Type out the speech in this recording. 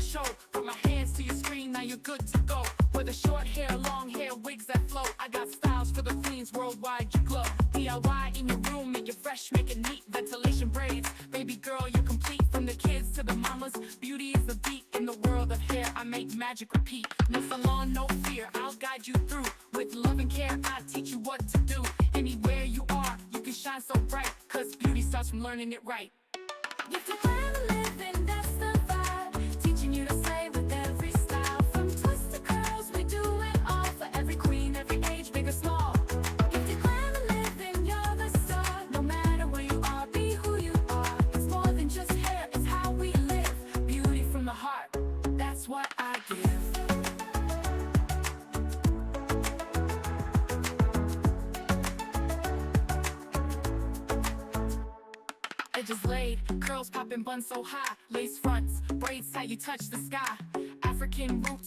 show. Put my hands to your screen, now you're good to go. Whether short hair, long hair, wigs that flow, I got styles for the queens worldwide, you glow. DIY in your room, make it fresh, make it neat. Ventilation braids, baby girl, you're complete. From the kids to the mamas, beauty is the beat. In the world of hair, I make magic repeat. No salon, no fear, I'll guide you through. With love and care, I teach you what to do. Anywhere you are, you can shine so bright, cause beauty starts from learning it right. If you plan to live, then that's the vibe. Teaching you to slay with every style. From twists to curls, we do it all. For every queen, every age, big or small. If you plan to live, then you're the star. No matter where you are, be who you are. It's more than just hair, it's how we live. Beauty from the heart, that's what I give. Edges laid, curls popping, buns so high. Lace fronts, braids tight, you touch the sky. African roots.